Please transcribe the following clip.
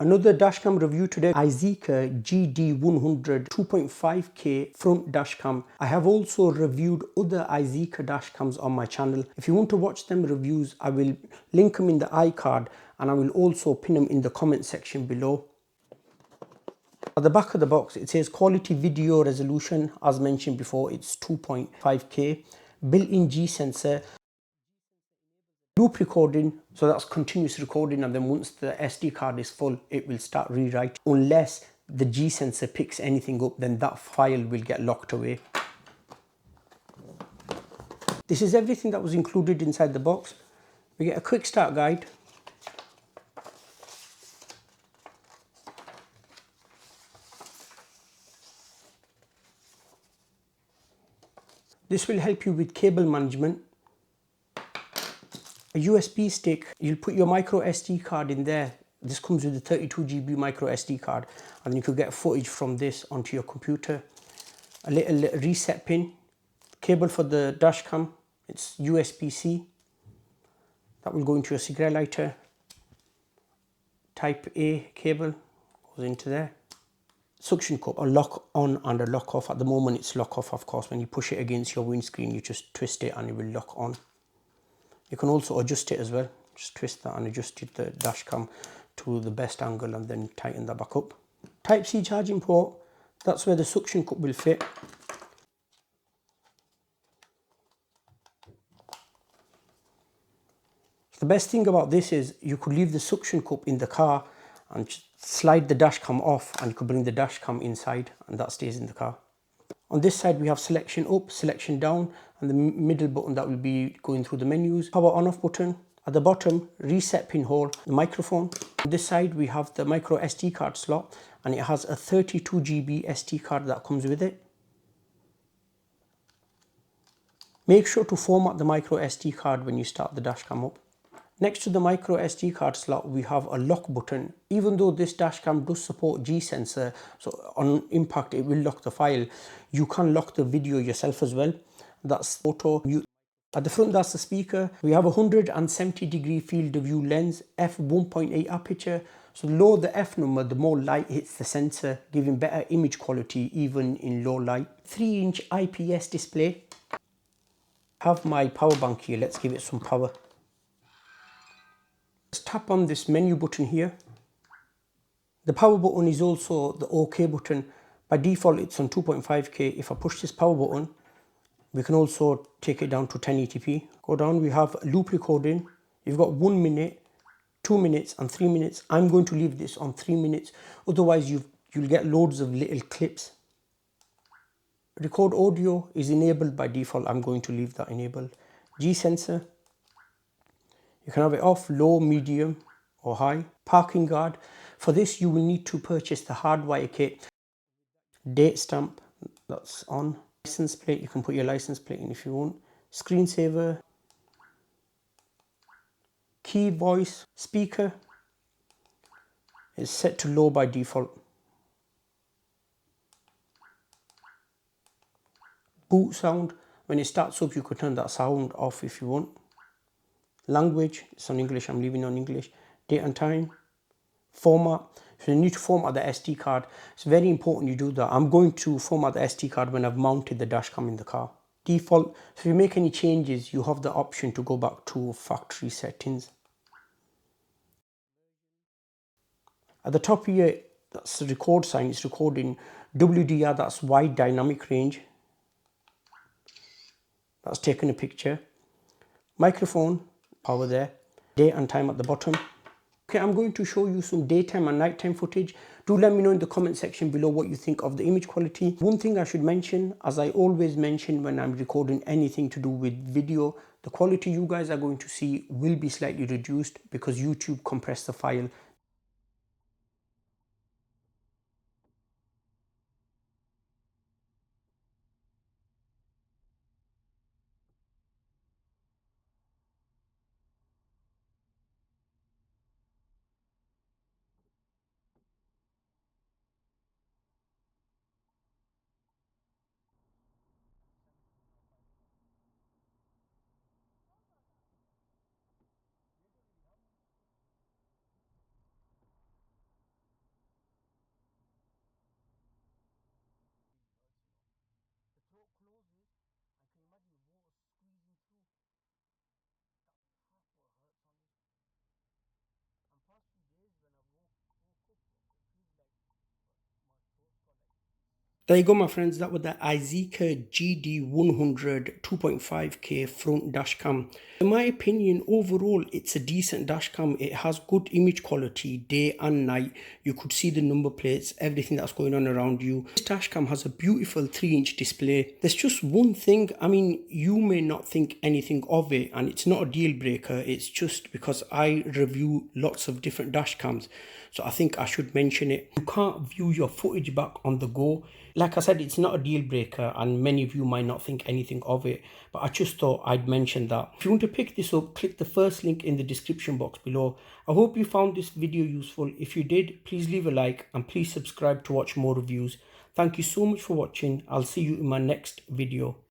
Another dashcam review today, iZEEKER GD100 2.5K front dashcam. I have also reviewed other iZEEKER dashcams on my channel. If you want to watch them reviews, I will link them in the iCard and I will also pin them in the comment section below. At the back of the box, it says quality video resolution. As mentioned before, it's 2.5K. Built-in G sensor. Loop recording, so that's continuous recording, and then once the SD card is full, it will start rewriting. Unless the G sensor picks anything up, then that file will get locked away. This is everything that was included inside the box. We get a quick start guide. This will help you with cable management. A USB stick, you'll put your micro SD card in there. This comes with a 32 GB micro SD card, and you could get footage from this onto your computer. A little reset pin, cable for the dash cam, it's USB-C. That will go into your cigarette lighter. Type A cable goes into there. Suction cup, a lock on and a lock off. At the moment it's lock off, of course. When you push it against your windscreen, you just twist it and it will lock on. You can also adjust it as well. Just twist that and adjust the dash cam to the best angle and then tighten that back up. Type-C charging port, that's where the suction cup will fit. The best thing about this is you could leave the suction cup in the car and slide the dash cam off, and you could bring the dash cam inside and that stays in the car. On this side we have selection up, selection down, and the middle button that will be going through the menus. Power on off button. At the bottom, reset pinhole, the microphone. On this side we have the micro SD card slot, and it has a 32 GB SD card that comes with it. Make sure to format the micro SD card when you start the dashcam up. Next to the micro SD card slot, we have a lock button. Even though this dashcam does support G sensor, so on impact it will lock the file, you can lock the video yourself as well. That's auto mute. At the front, that's the speaker. We have a 170-degree field of view lens, f1.8 aperture. So the lower the f number, the more light hits the sensor, giving better image quality even in low light. 3-inch IPS display. I have my power bank here. Let's give it some power. Let's tap on this menu button here. The power button is also the OK button. By default, it's on 2.5K. If I push this power button, we can also take it down to 1080p. Go down, we have loop recording. You've got 1 minute, 2 minutes and 3 minutes. I'm going to leave this on 3 minutes. Otherwise, you'll get loads of little clips. Record audio is enabled by default. I'm going to leave that enabled. G sensor. You can have it off, low, medium or high. Parking guard. For this you will need to purchase the hardwire kit. Date stamp, that's on. License plate, you can put your license plate in if you want. Screensaver. Key voice. Speaker is set to low by default. Boot sound. When it starts up you could turn that sound off if you want. Language, it's on English, I'm leaving on English. Date and time. Format, so you need to format the SD card. It's very important you do that. I'm going to format the SD card when I've mounted the dashcam in the car. Default, so if you make any changes, you have the option to go back to factory settings. At the top here, that's the record sign, it's recording. WDR, that's wide dynamic range. That's taking a picture. Microphone, power there. Date and time at the bottom. Okay, I'm going to show you some daytime and nighttime footage. Do let me know in the comment section below what you think of the image quality. One thing I should mention, as I always mention when I'm recording anything to do with video, the quality you guys are going to see will be slightly reduced because YouTube compressed the file. There you go, my friends. That was the iZEEKER GD100 2.5K front dashcam. In my opinion, overall, it's a decent dashcam. It has good image quality day and night. You could see the number plates, everything that's going on around you. This dashcam has a beautiful 3-inch display. There's just one thing, I mean, you may not think anything of it, and it's not a deal breaker. It's just because I review lots of different dashcams, so I think I should mention it. You can't view your footage back on the go. Like I said, it's not a deal breaker, and many of you might not think anything of it, but I just thought I'd mention that. If you want to pick this up, click the first link in the description box below. I hope you found this video useful. If you did, please leave a like and please subscribe to watch more reviews. Thank you so much for watching. I'll see you in my next video.